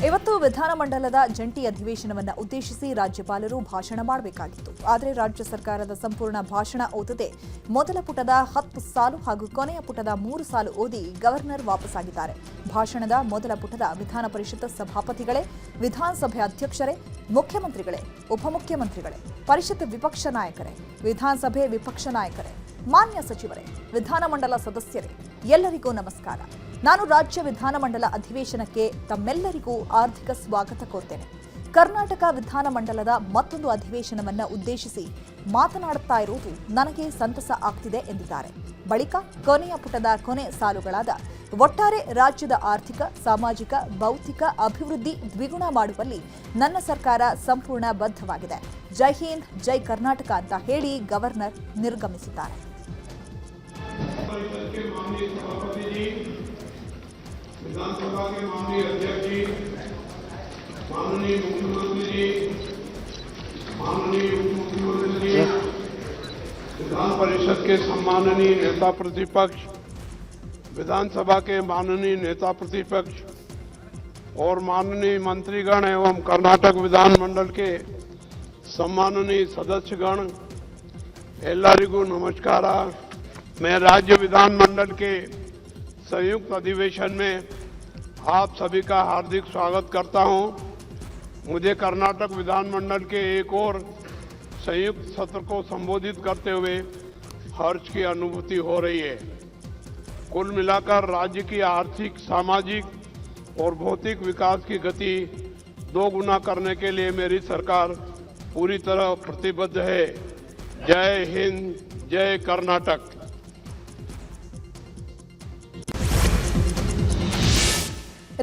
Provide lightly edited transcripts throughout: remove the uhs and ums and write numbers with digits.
ಇವತ್ತು ವಿಧಾನಮಂಡಲದ ಜಂಟಿ ಅಧಿವೇಶನವನ್ನು ಉದ್ದೇಶಿಸಿ ರಾಜ್ಯಪಾಲರು ಭಾಷಣ ಮಾಡಬೇಕಾಗಿತ್ತು. ಆದರೆ ರಾಜ್ಯ ಸರ್ಕಾರದ ಸಂಪೂರ್ಣ ಭಾಷಣ ಓದದೆ ಮೊದಲ ಪುಟದ 10 ಸಾಲು ಹಾಗೂ ಕೊನೆಯ ಪುಟದ 3 ಸಾಲು ಓದಿ ಗವರ್ನರ್ ವಾಪಸ್ಸಾಗಿದ್ದಾರೆ. ಭಾಷಣದ ಮೊದಲ ಪುಟದ ವಿಧಾನ ಪರಿಷತ್ ಸಭಾಪತಿಗಳೇ, ವಿಧಾನಸಭೆ ಅಧ್ಯಕ್ಷರೇ, ಮುಖ್ಯಮಂತ್ರಿಗಳೇ, ಉಪಮುಖ್ಯಮಂತ್ರಿಗಳೇ, ಪರಿಷತ್ ವಿಪಕ್ಷ ನಾಯಕರೇ, ವಿಧಾನಸಭೆ ವಿಪಕ್ಷ ನಾಯಕರೇ, ಮಾನ್ಯ ಸಚಿವರೇ, ವಿಧಾನಮಂಡಲ ಸದಸ್ಯರೇ, ಎಲ್ಲರಿಗೂ ನಮಸ್ಕಾರ. ನಾನು ರಾಜ್ಯ ವಿಧಾನಮಂಡಲ ಅಧಿವೇಶನಕ್ಕೆ ತಮ್ಮೆಲ್ಲರಿಗೂ ಆರ್ಥಿಕ ಸ್ವಾಗತ ಕೋರ್ತೇನೆ. ಕರ್ನಾಟಕ ವಿಧಾನಮಂಡಲದ ಮತ್ತೊಂದು ಅಧಿವೇಶನವನ್ನು ಉದ್ದೇಶಿಸಿ ಮಾತನಾಡುತ್ತಾ ಇರುವುದು ನನಗೆ ಸಂತಸ ಆಗ್ತಿದೆ ಎಂದಿದ್ದಾರೆ. ಬಳಿಕ ಕೊನೆಯ ಪುಟದ ಕೊನೆ ಸಾಲುಗಳಾದ ಒಟ್ಟಾರೆ ರಾಜ್ಯದ ಆರ್ಥಿಕ, ಸಾಮಾಜಿಕ, ಭೌತಿಕ ಅಭಿವೃದ್ಧಿ ದ್ವಿಗುಣ ಮಾಡುವಲ್ಲಿ ನನ್ನ ಸರ್ಕಾರ ಸಂಪೂರ್ಣ ಬದ್ಧವಾಗಿದೆ. ಜೈ ಹಿಂದ್, ಜೈ ಕರ್ನಾಟಕ ಅಂತ ಹೇಳಿ ಗವರ್ನರ್ ನಿರ್ಗಮಿಸಿದ್ದಾರೆ. विधानसभा के माननीय अध्यक्ष जी, माननीय मुख्यमंत्री जी, माननीय उपमुख्यमंत्री जी, विधान परिषद के सम्माननीय नेता प्रतिपक्ष, विधानसभा के माननीय नेता प्रतिपक्ष और माननीय मंत्रीगण एवं कर्नाटक विधानमंडल के सम्माननीय सदस्यगण, ಎಲ್ಲರಿಗೂ नमस्कार। मैं राज्य विधानमंडल के संयुक्त अधिवेशन में आप सभी का हार्दिक स्वागत करता हूं। मुझे कर्नाटक विधानमंडल के एक और संयुक्त सत्र को संबोधित करते हुए हर्ष की अनुभूति हो रही है। कुल मिलाकर राज्य की आर्थिक, सामाजिक और भौतिक विकास की गति 2 गुना करने के लिए मेरी सरकार पूरी तरह प्रतिबद्ध है। जय हिंद, जय कर्नाटक।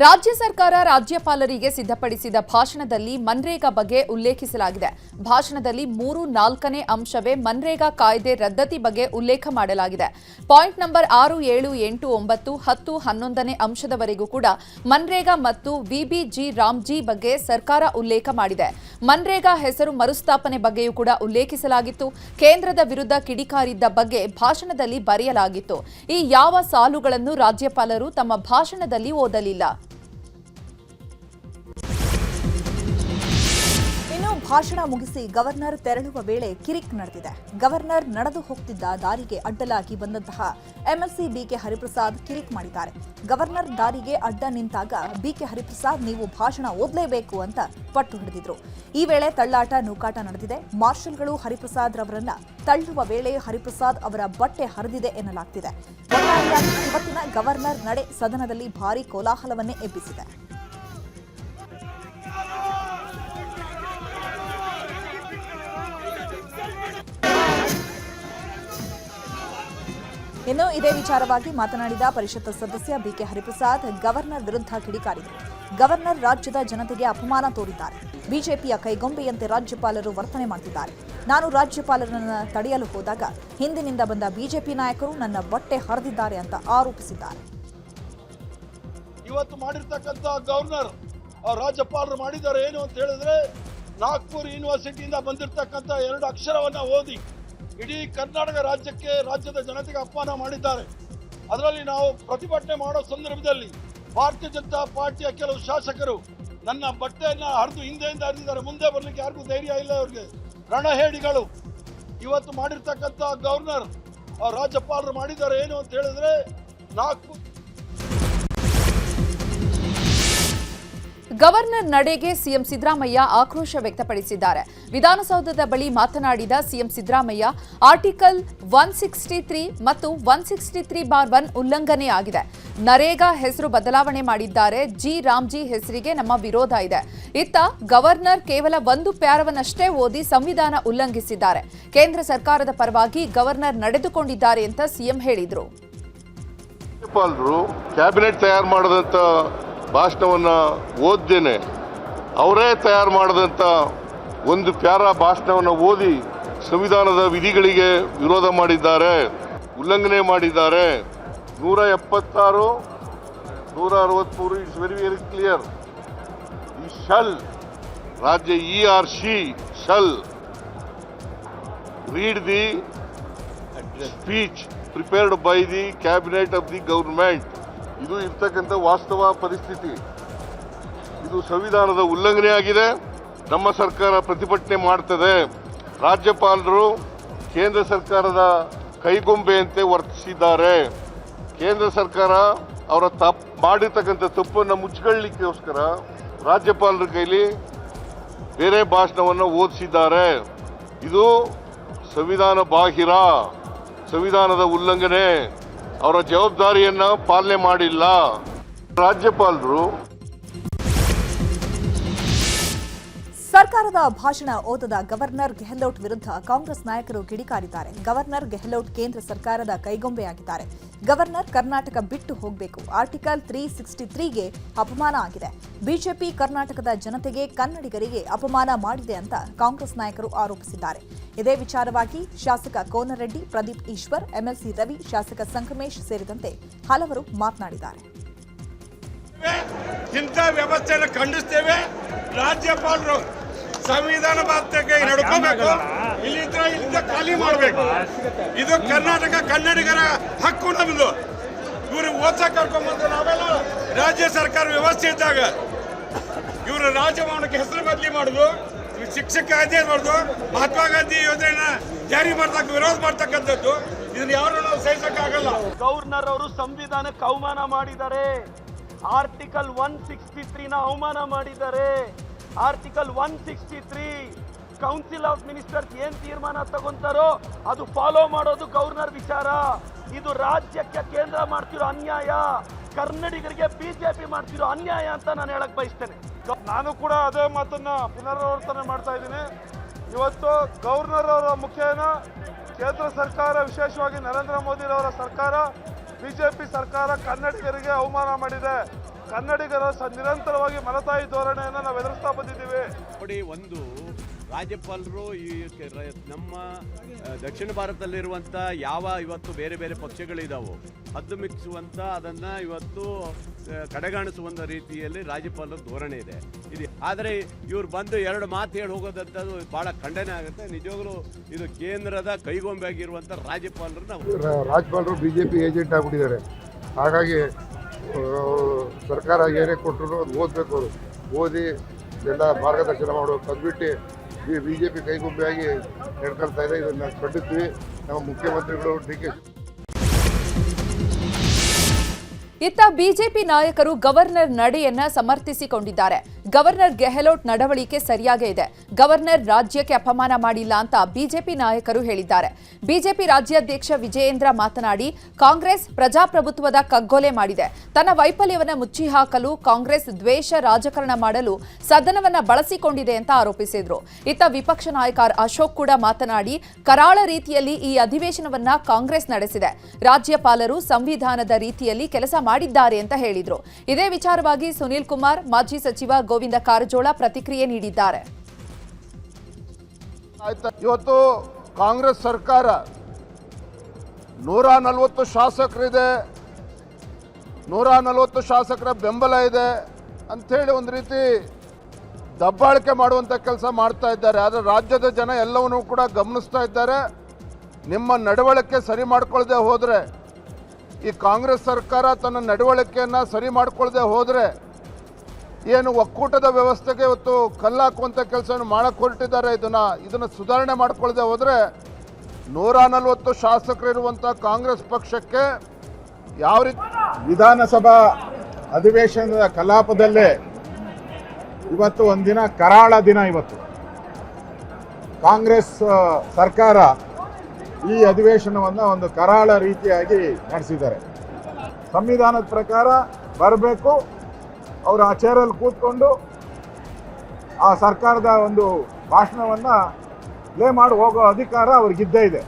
ರಾಜ್ಯ ಸರ್ಕಾರ ರಾಜ್ಯಪಾಲರಿಗೆ ಸಿದ್ಧಪಡಿಸಿದ ಭಾಷಣದಲ್ಲಿ ಮನ್ರೇಗಾ ಬಗ್ಗೆ ಉಲ್ಲೇಖಿಸಲಾಗಿದೆ. ಭಾಷಣದಲ್ಲಿ 3-4ನೇ ಅಂಶವೇ ಮನ್ರೇಗಾ ಕಾಯ್ದೆ ರದ್ದತಿ ಬಗ್ಗೆ ಉಲ್ಲೇಖ ಮಾಡಲಾಗಿದೆ. ಪಾಯಿಂಟ್ ನಂಬರ್ 6, 7, 8, 9, 10, 11ನೇ ಅಂಶದವರೆಗೂ ಕೂಡ ಮನ್ರೇಗಾ ಮತ್ತು ವಿಬಿಜಿ ರಾಮ್ಜಿ ಬಗ್ಗೆ ಸರ್ಕಾರ ಉಲ್ಲೇಖ ಮಾಡಿದೆ. ಮನ್ರೇಗಾ ಹೆಸರು ಮರುಸ್ಥಾಪನೆ ಬಗ್ಗೆಯೂ ಕೂಡ ಉಲ್ಲೇಖಿಸಲಾಗಿತ್ತು. ಕೇಂದ್ರದ ವಿರುದ್ಧ ಕಿಡಿಕಾರಿದ್ದ ಬಗ್ಗೆ ಭಾಷಣದಲ್ಲಿ ಬರೆಯಲಾಗಿತ್ತು. ಈ ಯಾವ ಸಾಲುಗಳನ್ನು ರಾಜ್ಯಪಾಲರು ತಮ್ಮ ಭಾಷಣದಲ್ಲಿ ಓದಲಿಲ್ಲ. ಭಾಷಣ ಮುಗಿಸಿ ಗವರ್ನರ್ ತೆರಳುವ ವೇಳೆ ಕಿರಿಕ್ ನಡೆದಿದೆ. ಗವರ್ನರ್ ನಡೆದು ಹೋಗ್ತಿದ್ದ ದಾರಿಗೆ ಅಡ್ಡಲಾಗಿ ಬಂದಂತಹ ಎಂಎಲ್ಸಿ ಬಿಕೆ ಹರಿಪ್ರಸಾದ್ ಕಿರಿಕ್ ಮಾಡಿದ್ದಾರೆ. ಗವರ್ನರ್ ದಾರಿಗೆ ಅಡ್ಡ ನಿಂತಾಗ ಬಿಕೆ ಹರಿಪ್ರಸಾದ್ ನೀವು ಭಾಷಣ ಓದಲೇಬೇಕು ಅಂತ ಪಟ್ಟು ಹಿಡಿದಿದ್ರು. ಈ ವೇಳೆ ತಳ್ಳಾಟ, ನೂಕಾಟ ನಡೆದಿದೆ. ಮಾರ್ಷಲ್ಗಳು ಹರಿಪ್ರಸಾದ್ ರವರನ್ನ ತಳ್ಳುವ ವೇಳೆ ಹರಿಪ್ರಸಾದ್ ಅವರ ಬಟ್ಟೆ ಹರಿದಿದೆ ಎನ್ನಲಾಗ್ತಿದೆ. ಇವತ್ತಿನ ಗವರ್ನರ್ ನಡೆ ಸದನದಲ್ಲಿ ಭಾರೀ ಕೋಲಾಹಲವನ್ನೇ ಎಬ್ಬಿಸಿದೆ. ಇನ್ನು ಇದೇ ವಿಚಾರವಾಗಿ ಮಾತನಾಡಿದ ಪರಿಷತ್ ಸದಸ್ಯ ಬಿಕೆ ಹರಿಪ್ರಸಾದ್ ಗವರ್ನರ್ ವಿರುದ್ಧ ಕಿಡಿಕಾರಿದರು. ಗವರ್ನರ್ ರಾಜ್ಯದ ಜನತೆಗೆ ಅಪಮಾನ ತೋರಿದ್ದಾರೆ. ಬಿಜೆಪಿಯ ಕೈಗೊಂಬೆಯಂತೆ ರಾಜ್ಯಪಾಲರು ವರ್ತನೆ ಮಾಡುತ್ತಿದ್ದಾರೆ. ನಾನು ರಾಜ್ಯಪಾಲರನ್ನು ತಡೆಯಲು ಹೋದಾಗ ಹಿಂದಿನಿಂದ ಬಂದ ಬಿಜೆಪಿ ನಾಯಕರು ನನ್ನ ಬಟ್ಟೆ ಹರಿದಿದ್ದಾರೆ ಅಂತ ಆರೋಪಿಸಿದ್ದಾರೆ. ಇವತ್ತು ಮಾಡಿರ್ತಕ್ಕಂಥ ಗವರ್ನರ್ ರಾಜ್ಯಪಾಲರು ಮಾಡಿದ್ದಾರೆ ಏನು ಅಂತ ಹೇಳಿದ್ರೆ, ನಾಗ್ಪುರ್ ಯೂನಿವರ್ಸಿಟಿಯಿಂದ ಬಂದಿರತಕ್ಕಂಥ 2 ಅಕ್ಷರವನ್ನ ಓದಿ ಇಡೀ ಕರ್ನಾಟಕ ರಾಜ್ಯದ ಜನತೆಗೆ ಅಪಮಾನ ಮಾಡಿದ್ದಾರೆ. ಅದರಲ್ಲಿ ನಾವು ಪ್ರತಿಭಟನೆ ಮಾಡೋ ಸಂದರ್ಭದಲ್ಲಿ ಭಾರತೀಯ ಜನತಾ ಪಾರ್ಟಿಯ ಕೆಲವು ಶಾಸಕರು ನನ್ನ ಬಟ್ಟೆಯನ್ನ ಹಿಂದೆಯಿಂದ ಹರಿದಿದ್ದಾರೆ. ಮುಂದೆ ಬರ್ಲಿಕ್ಕೆ ಯಾರಿಗೂ ಧೈರ್ಯ ಇಲ್ಲ. ಅವ್ರಿಗೆ ರಣಹೇಡಿಗಳು. ಇವತ್ತು ಮಾಡಿರ್ತಕ್ಕಂಥ ಗವರ್ನರ್ ರಾಜ್ಯಪಾಲರು ಮಾಡಿದ್ದಾರೆ ಏನು ಅಂತ ಹೇಳಿದ್ರೆ, ನಾಗ್ಪುರ್ ಗವರ್ನರ್ ನಡೆಗೆ ಸಿಎಂ ಸಿದ್ದರಾಮಯ್ಯ ಆಕ್ರೋಶ ವ್ಯಕ್ತಪಡಿಸಿದ್ದಾರೆ. ವಿಧಾನಸೌಧದ ಬಳಿ ಮಾತನಾಡಿದ ಸಿಎಂ ಸಿದ್ದರಾಮಯ್ಯ, ಆರ್ಟಿಕಲ್ 163 ಮತ್ತು 163(1) ಉಲ್ಲಂಘನೆಯಾಗಿದೆ. ನರೇಗಾ ಹೆಸರು ಬದಲಾವಣೆ ಮಾಡಿದ್ದಾರೆ. ಜಿ ರಾಮ್ಜಿ ಹೆಸರಿಗೆ ನಮ್ಮ ವಿರೋಧ ಇದೆ. ಇತ್ತ ಗವರ್ನರ್ ಕೇವಲ 1 ಪ್ಯಾರವನ್ನಷ್ಟೇ ಓದಿ ಸಂವಿಧಾನ ಉಲ್ಲಂಘಿಸಿದ್ದಾರೆ. ಕೇಂದ್ರ ಸರ್ಕಾರದ ಪರವಾಗಿ ಗವರ್ನರ್ ನಡೆದುಕೊಂಡಿದ್ದಾರೆ ಅಂತ ಸಿಎಂ ಹೇಳಿದರು. ಕ್ಯಾಬಿನೆಟ್ ತಯಾರು ಮಾಡಿದಂತ ಭಾಷಣವನ್ನು ಓದ್ದೇನೆ ಅವರೇ ತಯಾರು ಮಾಡಿದಂಥ 1 ಪ್ಯಾರ ಭಾಷಣವನ್ನು ಓದಿ ಸಂವಿಧಾನದ ವಿಧಿಗಳಿಗೆ ವಿರೋಧ ಮಾಡಿದ್ದಾರೆ, ಉಲ್ಲಂಘನೆ ಮಾಡಿದ್ದಾರೆ. 176, 163 ಇಟ್ಸ್ ವೆರಿ ಕ್ಲಿಯರ್. ಈ ಶಲ್ ರಾಜ್ಯ ERC shall read the speech prepared by the cabinet of the government. ಇದು ಇರ್ತಕ್ಕಂಥ ವಾಸ್ತವ ಪರಿಸ್ಥಿತಿ. ಇದು ಸಂವಿಧಾನದ ಉಲ್ಲಂಘನೆ ಆಗಿದೆ. ನಮ್ಮ ಸರ್ಕಾರ ಪ್ರತಿಭಟನೆ ಮಾಡ್ತದೆ. ರಾಜ್ಯಪಾಲರು ಕೇಂದ್ರ ಸರ್ಕಾರದ ಕೈಗೊಂಬೆಯಂತೆ ವರ್ತಿಸಿದ್ದಾರೆ. ಕೇಂದ್ರ ಸರ್ಕಾರ ಅವರ ಮಾಡಿರ್ತಕ್ಕಂಥ ತಪ್ಪನ್ನು ಮುಚ್ಚಿಕೊಳ್ಳಲಿಕ್ಕೋಸ್ಕರ ರಾಜ್ಯಪಾಲರ ಕೈಲಿ ಬೇರೆ ಭಾಷಣವನ್ನು ಓದಿಸಿದ್ದಾರೆ. ಇದು ಸಂವಿಧಾನ ಬಾಹಿರ, ಸಂವಿಧಾನದ ಉಲ್ಲಂಘನೆ. ಅವರ ಜವಾಬ್ದಾರಿಯನ್ನ ಪಾಲನೆ ಮಾಡಿಲ್ಲ ರಾಜ್ಯಪಾಲರು. ಸರ್ಕಾರದ ಭಾಷಣ ಓದದ ಗವರ್ನರ್ ಗೆಹ್ಲೋಟ್ ವಿರುದ್ಧ ಕಾಂಗ್ರೆಸ್ ನಾಯಕರು ಕಿಡಿಕಾರಿದ್ದಾರೆ. ಗವರ್ನರ್ ಗೆಹ್ಲೋಟ್ ಕೇಂದ್ರ ಸರ್ಕಾರದ ಕೈಗೊಂಬೆಯಾಗಿದ್ದಾರೆ. ಗವರ್ನರ್ ಕರ್ನಾಟಕ ಬಿಟ್ಟು ಹೋಗಬೇಕು. ಆರ್ಟಿಕಲ್ 363ಗೆ ಅಪಮಾನ ಆಗಿದೆ. ಬಿಜೆಪಿ ಕರ್ನಾಟಕದ ಜನತೆಗೆ, ಕನ್ನಡಿಗರಿಗೆ ಅಪಮಾನ ಮಾಡಿದೆ ಅಂತ ಕಾಂಗ್ರೆಸ್ ನಾಯಕರು ಆರೋಪಿಸಿದ್ದಾರೆ. ಇದೇ ವಿಚಾರವಾಗಿ ಶಾಸಕ ಕೋನರೆಡ್ಡಿ, ಪ್ರದೀಪ್ ಈಶ್ವರ್, ಎಂಎಲ್ಸಿ ರವಿ, ಶಾಸಕ ಸಂಗಮೇಶ್ ಸೇರಿದಂತೆ ಹಲವರು ಮಾತನಾಡಿದ್ದಾರೆ. ಇಂಥ ವ್ಯವಸ್ಥೆಯನ್ನು ಖಂಡಿಸ್ತೇವೆ. ರಾಜ್ಯಪಾಲರು ಸಂವಿಧಾನಬದ್ಧವಾಗಿ ನಡ್ಕೋಬೇಕು. ಇಲ್ಲಿಂದ ಖಾಲಿ ಮಾಡಬೇಕು. ಇದು ಕರ್ನಾಟಕ ಕನ್ನಡಿಗರ ಹಕ್ಕು ನಮ್ದು. ಇವರು ಓದ್ಸಕ್ ಕರ್ಕೊಂಡ್ಬಂದು ನಾವೆಲ್ಲ ರಾಜ್ಯ ಸರ್ಕಾರ ವ್ಯವಸ್ಥೆ ಇದ್ದಾಗ ಇವರು ರಾಜಭವನಕ್ಕೆ ಹೆಸರು ಬದಲಿ ಮಾಡುದು, ಶಿಕ್ಷಕ ಕಾಯ್ದೆ ಮಾಡುದು, ಮಹಾತ್ಮ ಗಾಂಧಿ ಯೋಜನೆನ ಜಾರಿ ಮಾಡ್ತಕ್ಕ ವಿರೋಧ ಮಾಡ್ತಕ್ಕಂಥದ್ದು, ಇದನ್ನ ಯಾರು ನಾವು ಸಹಿಸಕ್ಕಾಗಲ್ಲ. ಗವರ್ನರ್ ಅವರು ಸಂವಿಧಾನಕ್ಕೆ ಅವಮಾನ ಮಾಡಿದ್ದಾರೆ. ಆರ್ಟಿಕಲ್ 163ನ ಅವಮಾನ ಮಾಡಿದ್ದಾರೆ. ಆರ್ಟಿಕಲ್ 163 ಕೌನ್ಸಿಲ್ ಆಫ್ ಮಿನಿಸ್ಟರ್ಸ್ ಏನ್ ತೀರ್ಮಾನ ತಗೊಂತಾರೋ ಅದು ಫಾಲೋ ಮಾಡೋದು ಗವರ್ನರ್ ವಿಚಾರ. ಇದು ರಾಜ್ಯಕ್ಕೆ ಕೇಂದ್ರ ಮಾಡ್ತಿರೋ ಅನ್ಯಾಯ, ಕನ್ನಡಿಗರಿಗೆ ಬಿಜೆಪಿ ಮಾಡ್ತಿರೋ ಅನ್ಯಾಯ ಅಂತ ನಾನು ಹೇಳಕ್ ಬಯಸ್ತೇನೆ. ನಾನು ಕೂಡ ಅದೇ ಮಾತನ್ನ ಪುನರಾವರ್ತನೆ ಮಾಡ್ತಾ ಇದ್ದೀನಿ. ಇವತ್ತು ಗವರ್ನರ್ ಅವರ ಮುಖೇನ ಕೇಂದ್ರ ಸರ್ಕಾರ, ವಿಶೇಷವಾಗಿ ನರೇಂದ್ರ ಮೋದಿ ಅವರ ಸರ್ಕಾರ, ಬಿಜೆಪಿ ಸರ್ಕಾರ ಕನ್ನಡಿಗರಿಗೆ ಅವಮಾನ ಮಾಡಿದೆ. ಕನ್ನಡಿಗರ ನಿರಂತರವಾಗಿ ಮಲತಾಯಿ ಧೋರಣೆಯನ್ನು ನಾವು ಎದುರಿಸ್ತಾ ಬಂದಿದ್ದೀವಿ. ನೋಡಿ, ಒಂದು ರಾಜ್ಯಪಾಲರು ಈ ನಮ್ಮ ದಕ್ಷಿಣ ಭಾರತದಲ್ಲಿರುವಂಥ ಇವತ್ತು ಬೇರೆ ಬೇರೆ ಪಕ್ಷಗಳಿದ್ದಾವೆ ಹದ್ದು ಮಿಕ್ಸುವಂಥ ಅದನ್ನು ಇವತ್ತು ಕಡೆಗಾಣಿಸುವಂಥ ರೀತಿಯಲ್ಲಿ ರಾಜ್ಯಪಾಲರ ಧೋರಣೆ ಇದೆ. ಆದರೆ ಇವ್ರು ಬಂದು ಎರಡು ಮಾತು ಹೇಳಿ ಹೋಗೋದಂಥದ್ದು ಭಾಳ ಖಂಡನೆ ಆಗುತ್ತೆ. ನಿಜವಾಗ್ಲೂ ಇದು ಕೇಂದ್ರದ ಕೈಗೊಂಬೆ ಆಗಿರುವಂಥ ರಾಜ್ಯಪಾಲರು ಬಿಜೆಪಿ ಏಜೆಂಟ್ ಆಗಿಬಿಟ್ಟಿದ್ದಾರೆ. ಹಾಗಾಗಿ ಸರ್ಕಾರ ಏನೇ ಕೊಟ್ಟರು ಅದು ಓದಬೇಕು. ಅವರು ಓದಿ ಎಲ್ಲ ಮಾರ್ಗದರ್ಶನ ಮಾಡಬೇಕು. ಅದ್ಬಿಟ್ಟು ಬಿಜೆಪಿ ಕೈಗೊಂಬೆಯಾಗಿ ನಡ್ಕೊಳ್ತಾ ಇದೆ. ಇದನ್ನು ಖಂಡಿಸ್ತೀವಿ. ನಮ್ಮ ಮುಖ್ಯಮಂತ್ರಿಗಳು ಡಿ.ಕೆ. ಇತ್ತ ಬಿಜೆಪಿ ನಾಯಕರು ಗವರ್ನರ್ ನಡೆಯನ್ನ ಸಮರ್ಥಿಸಿಕೊಂಡಿದ್ದಾರೆ. ಗವರ್ನರ್ ಗೆಹ್ಲೋಟ್ ನಡವಳಿಕೆ ಸರಿಯಾಗೇ ಇದೆ. ಗವರ್ನರ್ ರಾಜ್ಯಕ್ಕೆ ಅಪಮಾನ ಮಾಡಿಲ್ಲ ಅಂತ ಬಿಜೆಪಿ ನಾಯಕರು ಹೇಳಿದ್ದಾರೆ. ಬಿಜೆಪಿ ರಾಜ್ಯಾಧ್ಯಕ್ಷ ವಿಜಯೇಂದ್ರ ಮಾತನಾಡಿ, ಕಾಂಗ್ರೆಸ್ ಪ್ರಜಾಪ್ರಭುತ್ವದ ಕಗ್ಗೊಲೆ ಮಾಡಿದೆ. ತನ್ನ ವೈಫಲ್ಯವನ್ನು ಮುಚ್ಚಿ ಹಾಕಲು ಕಾಂಗ್ರೆಸ್ ದ್ವೇಷ ರಾಜಕಾರಣ ಮಾಡಲು ಸದನವನ್ನ ಬಳಸಿಕೊಂಡಿದೆ ಅಂತ ಆರೋಪಿಸಿದ್ರು. ಇತ್ತ ವಿಪಕ್ಷ ನಾಯಕ ಅಶೋಕ್ ಕೂಡ ಮಾತನಾಡಿ, ಕರಾಳ ರೀತಿಯಲ್ಲಿ ಈ ಅಧಿವೇಶನವನ್ನ ಕಾಂಗ್ರೆಸ್ ನಡೆಸಿದೆ. ರಾಜ್ಯಪಾಲರು ಸಂವಿಧಾನದ ರೀತಿಯಲ್ಲಿ ಕೆಲಸ ಮಾಡಿದ್ದಾರೆ ಅಂತ ಹೇಳಿದ್ರು. ಇದೇ ವಿಚಾರವಾಗಿ ಸುನೀಲ್ ಕುಮಾರ್, ಮಾಜಿ ಸಚಿವ ಗೋವಿಂದ ಕಾರಜೋಳ ಪ್ರತಿಕ್ರಿಯೆ ನೀಡಿದ್ದಾರೆ. ಇವತ್ತು ಕಾಂಗ್ರೆಸ್ ಸರ್ಕಾರ 140 ಶಾಸಕರಿದೆ, 140 ಶಾಸಕರ ಬೆಂಬಲ ಇದೆ ಅಂಥೇಳಿ ಒಂದು ರೀತಿ ದಬ್ಬಾಳಿಕೆ ಮಾಡುವಂಥ ಕೆಲಸ ಮಾಡ್ತಾ ಇದ್ದಾರೆ. ಆದರೆ ರಾಜ್ಯದ ಜನ ಎಲ್ಲವನ್ನೂ ಕೂಡ ಗಮನಿಸ್ತಾ ಇದ್ದಾರೆ. ನಿಮ್ಮ ನಡವಳಿಕೆ ಸರಿ ಮಾಡ್ಕೊಳ್ಳದೆ ಹೋದರೆ, ಈ ಕಾಂಗ್ರೆಸ್ ಸರ್ಕಾರ ತನ್ನ ನಡವಳಿಕೆಯನ್ನು ಸರಿ ಮಾಡ್ಕೊಳ್ಳದೆ ಹೋದರೆ ಏನು ಒಕ್ಕೂಟದ ವ್ಯವಸ್ಥೆಗೆ ಇವತ್ತು ಕಲ್ಲಾಕುವಂಥ ಕೆಲಸವನ್ನು ಮಾಡಕ್ಕೆ ಹೊರಟಿದ್ದಾರೆ. ಇದನ್ನು ಸುಧಾರಣೆ ಮಾಡ್ಕೊಳ್ಳದೆ ಹೋದರೆ 140 ಶಾಸಕರಿರುವಂಥ ಕಾಂಗ್ರೆಸ್ ಪಕ್ಷಕ್ಕೆ ಯಾವ ರೀತಿ ವಿಧಾನಸಭಾ ಅಧಿವೇಶನದ ಕಲಾಪದಲ್ಲೇ ಇವತ್ತು ಒಂದಿನ ಕರಾಳ ದಿನ. ಇವತ್ತು ಕಾಂಗ್ರೆಸ್ ಸರ್ಕಾರ ಈ ಅಧಿವೇಶನವನ್ನು ಒಂದು ಕರಾಳ ರೀತಿಯಾಗಿ ನಡೆಸಿದ್ದಾರೆ. ಸಂವಿಧಾನದ ಪ್ರಕಾರ ಬರಬೇಕು, ಅವರು ಆ ಚೇರಲ್ಲಿ ಕೂತ್ಕೊಂಡು ಆ ಸರ್ಕಾರದ ಒಂದು ಭಾಷಣವನ್ನು ಪ್ಲೇ ಮಾಡಿ ಹೋಗೋ ಅಧಿಕಾರ ಅವ್ರಿಗಿದ್ದೇ ಇದೆ.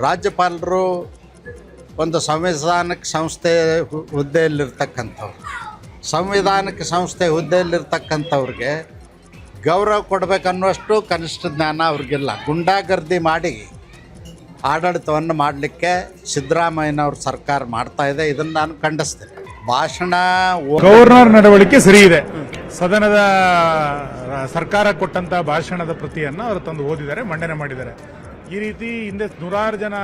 ರಾಜ್ಯಪಾಲರು ಒಂದು ಸಂವಿಧಾನಿಕ ಸಂಸ್ಥೆ ಹುದ್ದೆಯಲ್ಲಿರ್ತಕ್ಕಂಥವ್ರು, ಸಂವಿಧಾನಿಕ ಸಂಸ್ಥೆ ಹುದ್ದೆಯಲ್ಲಿರ್ತಕ್ಕಂಥವ್ರಿಗೆ ಗೌರವ ಕೊಡಬೇಕನ್ನುವಷ್ಟು ಕನಿಷ್ಠ ಜ್ಞಾನ ಅವ್ರಿಗಿಲ್ಲ. ಗುಂಡಾಗರ್ದಿ ಮಾಡಿ ಆಡಳಿತವನ್ನು ಮಾಡಲಿಕ್ಕೆ ಸಿದ್ದರಾಮಯ್ಯನವ್ರ ಸರ್ಕಾರ ಮಾಡ್ತಾ ಇದೆ. ಇದನ್ನು ನಾನು ಖಂಡಿಸ್ತೇನೆ. ಭಾಷಣ ಗವರ್ನರ್ ನಡವಳಿಕೆ ಸರಿ ಇದೆ. ಸದನದ ಸರ್ಕಾರ ಕೊಟ್ಟಂತ ಭಾಷಣದ ಪ್ರತಿಯನ್ನು ಅವರು ತಂದು ಓದಿದ್ದಾರೆ, ಮಂಡನೆ ಮಾಡಿದ್ದಾರೆ. ಈ ರೀತಿ ಹಿಂದೆ ನೂರಾರು ಜನ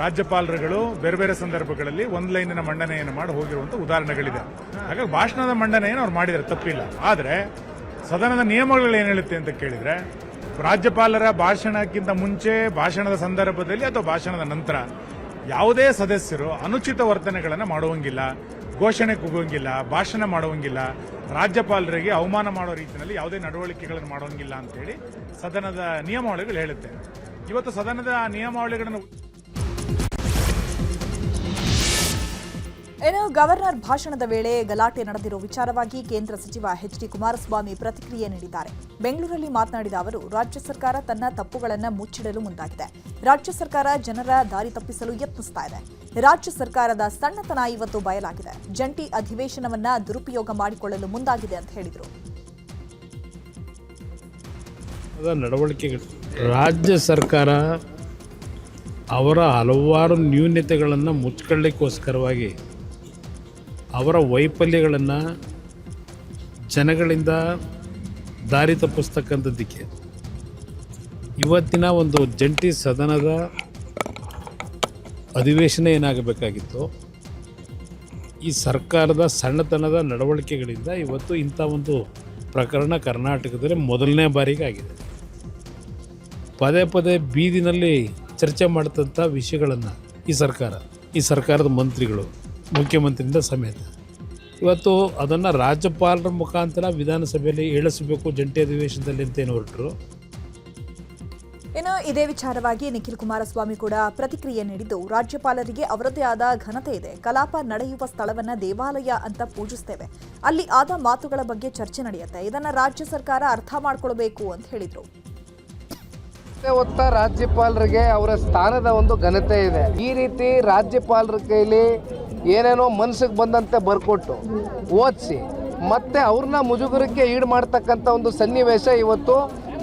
ರಾಜ್ಯಪಾಲರುಗಳು ಬೇರೆ ಬೇರೆ ಸಂದರ್ಭಗಳಲ್ಲಿ ಒಂದು ಲೈನಿನ ಮಂಡನೆಯನ್ನು ಮಾಡಿ ಹೋಗಿರುವಂಥ ಉದಾಹರಣೆಗಳಿದೆ. ಹಾಗಾಗಿ ಭಾಷಣದ ಮಂಡನೆಯನ್ನು ಅವ್ರು ಮಾಡಿದರೆ ತಪ್ಪಿಲ್ಲ. ಆದರೆ ಸದನದ ನಿಯಮಗಳು ಏನು ಹೇಳುತ್ತೆ ಅಂತ ಕೇಳಿದರೆ, ರಾಜ್ಯಪಾಲರ ಭಾಷಣಕ್ಕಿಂತ ಮುಂಚೆ, ಭಾಷಣದ ಸಂದರ್ಭದಲ್ಲಿ ಅಥವಾ ಭಾಷಣದ ನಂತರ ಯಾವುದೇ ಸದಸ್ಯರು ಅನುಚಿತ ವರ್ತನೆಗಳನ್ನು ಮಾಡುವಂಗಿಲ್ಲ, ಘೋಷಣೆ ಕೂಗುವಂಗಿಲ್ಲ, ಭಾಷಣ ಮಾಡುವಂಗಿಲ್ಲ, ರಾಜ್ಯಪಾಲರಿಗೆ ಅವಮಾನ ಮಾಡೋ ರೀತಿಯಲ್ಲಿ ಯಾವುದೇ ನಡವಳಿಕೆಗಳನ್ನು ಮಾಡುವಂಗಿಲ್ಲ ಅಂತೇಳಿ ಸದನದ ನಿಯಮಾವಳಿಗಳು ಹೇಳುತ್ತೆ. ಇವತ್ತು ಸದನದ ನಿಯಮಾವಳಿಗಳನ್ನು ಇನ್ನು ಗವರ್ನರ್ ಭಾಷಣದ ವೇಳೆ ಗಲಾಟೆ ನಡೆದಿರೋ ವಿಚಾರವಾಗಿ ಕೇಂದ್ರ ಸಚಿವ ಎಚ್.ಡಿ. ಕುಮಾರಸ್ವಾಮಿ ಪ್ರತಿಕ್ರಿಯೆ ನೀಡಿದ್ದಾರೆ. ಬೆಂಗಳೂರಲ್ಲಿ ಮಾತನಾಡಿದ ಅವರು, ರಾಜ್ಯ ಸರ್ಕಾರ ತನ್ನ ತಪ್ಪುಗಳನ್ನು ಮುಚ್ಚಿಡಲು ಮುಂದಾಗಿದೆ. ರಾಜ್ಯ ಸರ್ಕಾರ ಜನರ ದಾರಿ ತಪ್ಪಿಸಲು ಯತ್ನಿಸ್ತಾ ಇದೆ. ರಾಜ್ಯ ಸರ್ಕಾರದ ಸಣ್ಣತನ ಇವತ್ತು ಬಯಲಾಗಿದೆ. ಜಂಟಿ ಅಧಿವೇಶನವನ್ನ ದುರುಪಯೋಗ ಮಾಡಿಕೊಳ್ಳಲು ಮುಂದಾಗಿದೆ ಅಂತ ಹೇಳಿದರು. ನಡವಳಿಕೆಗಳು ರಾಜ್ಯ ಸರ್ಕಾರ ಅವರ ಹಲವಾರು ನ್ಯೂನತೆಗಳನ್ನು ಮುಚ್ಕೊಳ್ಳಿಕ್ಕೋಸ್ಕರವಾಗಿ ಅವರ ವೈಫಲ್ಯಗಳನ್ನು ಜನಗಳಿಂದ ದಾರಿ ತಪ್ಪಿಸ್ತಕ್ಕಂಥದ್ದಕ್ಕೆ ಇವತ್ತಿನ ಒಂದು ಜಂಟಿ ಸದನದ ಅಧಿವೇಶನ ಏನಾಗಬೇಕಾಗಿತ್ತು, ಈ ಸರ್ಕಾರದ ಸಣ್ಣತನದ ನಡವಳಿಕೆಗಳಿಂದ ಇವತ್ತು ಇಂಥ ಒಂದು ಪ್ರಕರಣ ಕರ್ನಾಟಕದಲ್ಲಿ ಮೊದಲನೇ ಬಾರಿಗೆ ಆಗಿದೆ. ಪದೇ ಪದೇ ಬೀದಿನಲ್ಲಿ ಚರ್ಚೆ ಮಾಡ್ತಂಥ ವಿಷಯಗಳನ್ನು ಈ ಸರ್ಕಾರದ ಮಂತ್ರಿಗಳು, ಮುಖ್ಯಮಂತ್ರಿಯಿಂದ ಸಮೇತ ಇವತ್ತು ಅದನ್ನು ರಾಜ್ಯಪಾಲರ ಮುಖಾಂತರ ವಿಧಾನಸಭೆಯಲ್ಲಿ ಹೇಳಿಸಬೇಕು ಜಂಟಿ ಅಧಿವೇಶನದಲ್ಲಿ ಅಂತೇನು ಹೊರಟರು. ಇನ್ನು ಇದೇ ವಿಚಾರವಾಗಿ ನಿಖಿಲ್ ಕುಮಾರಸ್ವಾಮಿ ಕೂಡ ಪ್ರತಿಕ್ರಿಯೆ ನೀಡಿದ್ದು, ರಾಜ್ಯಪಾಲರಿಗೆ ಅವರದೇ ಆದ ಘನತೆ ಇದೆ. ಕಲಾಪ ನಡೆಯುವ ಸ್ಥಳವನ್ನ ದೇವಾಲಯ ಅಂತ ಪೂಜಿಸ್ತೇವೆ. ಅಲ್ಲಿ ಆದ ಮಾತುಗಳ ಬಗ್ಗೆ ಚರ್ಚೆ ನಡೆಯುತ್ತೆ. ಇದನ್ನ ರಾಜ್ಯ ಸರ್ಕಾರ ಅರ್ಥ ಮಾಡ್ಕೊಳ್ಬೇಕು ಅಂತ ಹೇಳಿದ್ರು. ಹೊತ್ತ ರಾಜ್ಯಪಾಲರಿಗೆ ಅವರ ಸ್ಥಾನದ ಒಂದು ಘನತೆ ಇದೆ. ಈ ರೀತಿ ರಾಜ್ಯಪಾಲರ ಕೈಲಿ ಏನೇನೋ ಮನಸ್ಸಿಗೆ ಬಂದಂತೆ ಬರ್ಕೊಟ್ಟು ಓದಿಸಿ ಮತ್ತೆ ಅವ್ರನ್ನ ಮುಜುಗರಕ್ಕೆ ಈಡು ಮಾಡ್ತಕ್ಕಂಥ ಒಂದು ಸನ್ನಿವೇಶ ಇವತ್ತು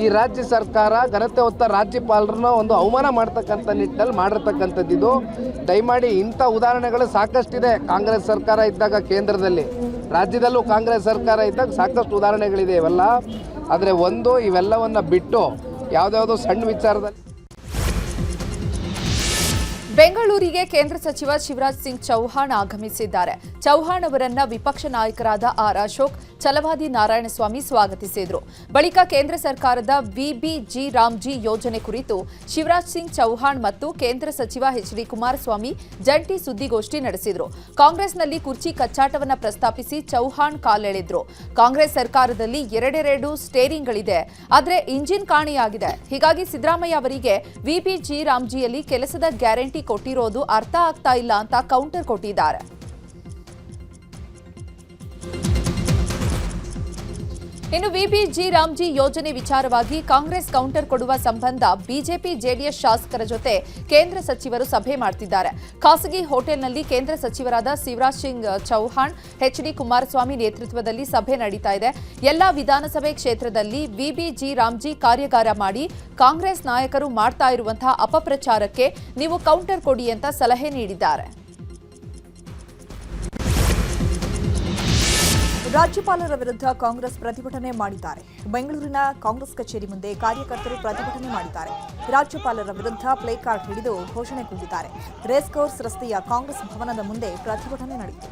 ಈ ರಾಜ್ಯ ಸರ್ಕಾರ ಘನತೆ ಹೊತ್ತ ರಾಜ್ಯಪಾಲರನ್ನ ಒಂದು ಅವಮಾನ ಮಾಡ್ತಕ್ಕಂಥ ನಿಟ್ಟಿನಲ್ಲಿ ಮಾಡಿರ್ತಕ್ಕಂಥದ್ದು. ದಯಮಾಡಿ ಇಂಥ ಉದಾಹರಣೆಗಳು ಸಾಕಷ್ಟಿದೆ. ಕಾಂಗ್ರೆಸ್ ಸರ್ಕಾರ ಇದ್ದಾಗ ಕೇಂದ್ರದಲ್ಲಿ, ರಾಜ್ಯದಲ್ಲೂ ಕಾಂಗ್ರೆಸ್ ಸರ್ಕಾರ ಇದ್ದಾಗ ಸಾಕಷ್ಟು ಉದಾಹರಣೆಗಳಿದೆ ಇವೆಲ್ಲ. ಆದರೆ ಇವೆಲ್ಲವನ್ನು ಬಿಟ್ಟು ಯಾವುದ್ಯಾವುದೋ ಸಣ್ಣ ವಿಚಾರದಲ್ಲಿ ಬೆಂಗಳೂರಿಗೆ ಕೇಂದ್ರ ಸಚಿವ ಶಿವರಾಜ್ ಸಿಂಗ್ ಚೌಹಾಣ್ ಆಗಮಿಸಿದ್ದಾರೆ. ಚೌಹಾಣ್ ಅವರನ್ನ ವಿಪಕ್ಷ ನಾಯಕರಾದ ಆರ್ ಅಶೋಕ್, ಛಲವಾದಿ ನಾರಾಯಣಸ್ವಾಮಿ ಸ್ವಾಗತಿಸಿದರು. ಬಳಿಕ ಕೇಂದ್ರ ಸರ್ಕಾರದ ವಿಬಿಜಿ ರಾಮ್ಜಿ ಯೋಜನೆ ಕುರಿತು ಶಿವರಾಜ್ ಸಿಂಗ್ ಚೌಹಾಣ್ ಮತ್ತು ಕೇಂದ್ರ ಸಚಿವ ಎಚ್.ಡಿ. ಕುಮಾರಸ್ವಾಮಿ ಜಂಟಿ ಸುದ್ದಿಗೋಷ್ಠಿ ನಡೆಸಿದರು. ಕಾಂಗ್ರೆಸ್ನಲ್ಲಿ ಕುರ್ಚಿ ಕಚ್ಚಾಟವನ್ನ ಪ್ರಸ್ತಾಪಿಸಿ ಚೌಹಾಣ್ ಕಾಲೆಳೆದ್ರು. ಕಾಂಗ್ರೆಸ್ ಸರ್ಕಾರದಲ್ಲಿ ಎರಡೆರಡು ಸ್ಟೇರಿಂಗ್ಗಳಿದೆ, ಆದರೆ ಇಂಜಿನ್ ಕಾಣೆಯಾಗಿದೆ. ಹೀಗಾಗಿ ಸಿದ್ದರಾಮಯ್ಯ ಅವರಿಗೆ ವಿಬಿಜಿ ರಾಮ್ಜಿಯಲ್ಲಿ ಕೆಲಸದ ಗ್ಯಾರಂಟಿ ಕೊಟ್ಟಿರೋದು ಅರ್ಥ ಆಗ್ತಾ ಇಲ್ಲ ಅಂತ ಕೌಂಟರ್ ಕೊಟ್ಟಿದ್ದಾರೆ. ಇನ್ನು ವಿಬಿಜಿ ರಾಮ್ಜಿ ಯೋಜನೆ ವಿಚಾರವಾಗಿ ಕಾಂಗ್ರೆಸ್ ಕೌಂಟರ್ ಕೊಡುವ ಸಂಬಂಧ ಬಿಜೆಪಿ ಜೆಡಿಎಸ್ ಶಾಸಕರ ಜೊತೆ ಕೇಂದ್ರ ಸಚಿವರು ಸಭೆ ಮಾಡ್ತಿದ್ದಾರೆ. ಖಾಸಗಿ ಹೋಟೆಲ್ನಲ್ಲಿ ಕೇಂದ್ರ ಸಚಿವರಾದ ಶಿವರಾಜ್ ಸಿಂಗ್ ಚೌಹಾಣ್, ಎಚ್.ಡಿ. ಕುಮಾರಸ್ವಾಮಿ ನೇತೃತ್ವದಲ್ಲಿ ಸಭೆ ನಡೀತಾ ಇದೆ. ಎಲ್ಲಾ ವಿಧಾನಸಭೆ ಕ್ಷೇತ್ರದಲ್ಲಿ ವಿಬಿಜಿ ರಾಮ್ಜಿ ಕಾರ್ಯಾಗಾರ ಮಾಡಿ ಕಾಂಗ್ರೆಸ್ ನಾಯಕರು ಮಾಡ್ತಾ ಇರುವಂತಹ ಅಪಪ್ರಚಾರಕ್ಕೆ ನೀವು ಕೌಂಟರ್ ಕೊಡಿ ಅಂತ ಸಲಹೆ ನೀಡಿದ್ದಾರೆ. ರಾಜ್ಯಪಾಲರ ವಿರುದ್ಧ ಕಾಂಗ್ರೆಸ್ ಪ್ರತಿಭಟನೆ ಮಾಡಿದ್ದಾರೆ. ಬೆಂಗಳೂರಿನ ಕಾಂಗ್ರೆಸ್ ಕಚೇರಿ ಮುಂದೆ ಕಾರ್ಯಕರ್ತರು ಪ್ರತಿಭಟನೆ ಮಾಡಿದ್ದಾರೆ. ರಾಜ್ಯಪಾಲರ ವಿರುದ್ಧ ಪ್ಲೇ ಕಾರ್ಡ್ ಹಿಡಿದು ಘೋಷಣೆ ಕೂಗಿದ್ದಾರೆ. ರೇಸ್ ಕೋರ್ಸ್ ರಸ್ತೆಯ ಕಾಂಗ್ರೆಸ್ ಭವನದ ಮುಂದೆ ಪ್ರತಿಭಟನೆ ನಡೆಯಿತು.